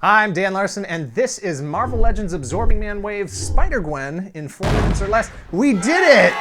Hi, I'm Dan Larson, and this is Marvel Legends Absorbing Man Wave Spider Gwen in 4 minutes or less. We did it!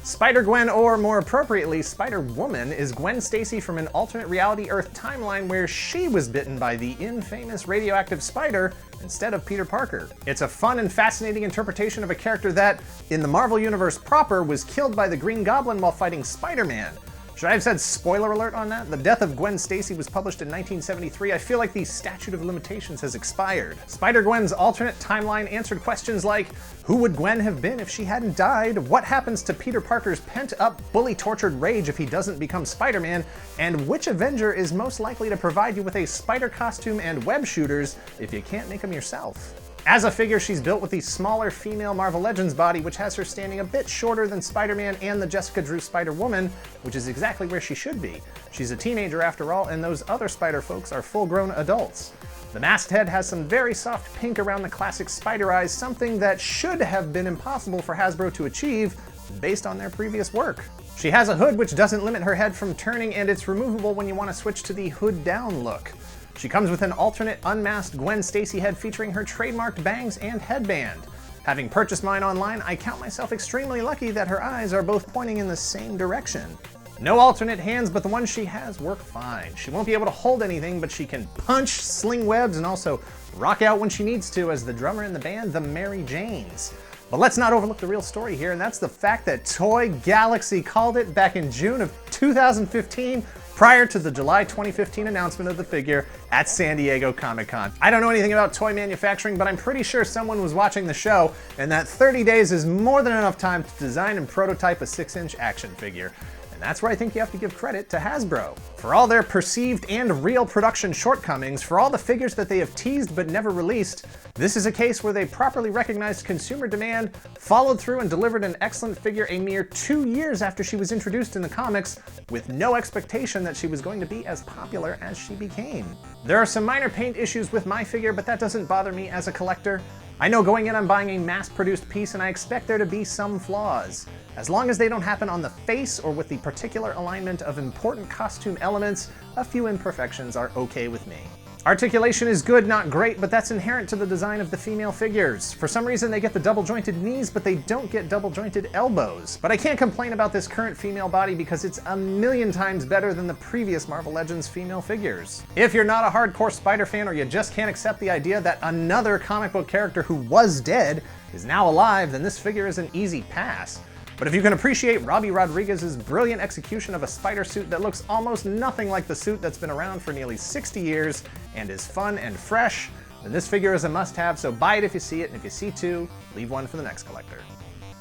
Spider Gwen, or more appropriately, Spider Woman, is Gwen Stacy from an alternate reality Earth timeline where she was bitten by the infamous radioactive spider instead of Peter Parker. It's a fun and fascinating interpretation of a character that, in the Marvel Universe proper, was killed by the Green Goblin while fighting Spider-Man. Should I have said spoiler alert on that? The death of Gwen Stacy was published in 1973. I feel like the statute of limitations has expired. Spider-Gwen's alternate timeline answered questions like, who would Gwen have been if she hadn't died? What happens to Peter Parker's pent-up, bully-tortured rage if he doesn't become Spider-Man? And which Avenger is most likely to provide you with a spider costume and web shooters if you can't make them yourself? As a figure, she's built with the smaller female Marvel Legends body, which has her standing a bit shorter than Spider-Man and the Jessica Drew Spider-Woman, which is exactly where she should be. She's a teenager after all, and those other Spider folks are full-grown adults. The masked head has some very soft pink around the classic Spider eyes, something that should have been impossible for Hasbro to achieve based on their previous work. She has a hood which doesn't limit her head from turning, and it's removable when you want to switch to the hood down look. She comes with an alternate unmasked Gwen Stacy head featuring her trademarked bangs and headband. Having purchased mine online, I count myself extremely lucky that her eyes are both pointing in the same direction. No alternate hands, but the ones she has work fine. She won't be able to hold anything, but she can punch, sling webs, and also rock out when she needs to as the drummer in the band, the Mary Janes. But let's not overlook the real story here, and that's the fact that Toy Galaxy called it back in June of 2015, prior to the July 2015 announcement of the figure at San Diego Comic-Con. I don't know anything about toy manufacturing, but I'm pretty sure someone was watching the show, and that 30 days is more than enough time to design and prototype a 6-inch action figure. And that's where I think you have to give credit to Hasbro. For all their perceived and real production shortcomings, for all the figures that they have teased but never released, this is a case where they properly recognized consumer demand, followed through and delivered an excellent figure a mere 2 years after she was introduced in the comics, with no expectation that she was going to be as popular as she became. There are some minor paint issues with my figure, but that doesn't bother me as a collector. I know going in I'm buying a mass-produced piece, and I expect there to be some flaws. As long as they don't happen on the face or with the particular alignment of important costume elements, a few imperfections are okay with me. Articulation is good, not great, but that's inherent to the design of the female figures. For some reason they get the double-jointed knees, but they don't get double-jointed elbows. But I can't complain about this current female body because it's a million times better than the previous Marvel Legends female figures. If you're not a hardcore Spider fan, or you just can't accept the idea that another comic book character who was dead is now alive, then this figure is an easy pass. But if you can appreciate Robbie Rodriguez's brilliant execution of a spider suit that looks almost nothing like the suit that's been around for nearly 60 years and is fun and fresh, then this figure is a must-have, so buy it if you see it, and if you see two, leave one for the next collector.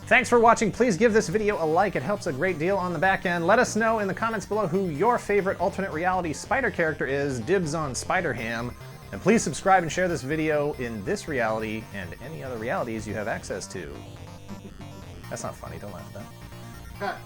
Thanks for watching. Please give this video a like. It helps a great deal on the back end. Let us know in the comments below who your favorite alternate reality spider character is. Dibs on Spider-Ham. And please subscribe and share this video in this reality and any other realities you have access to. That's not funny, don't laugh at that.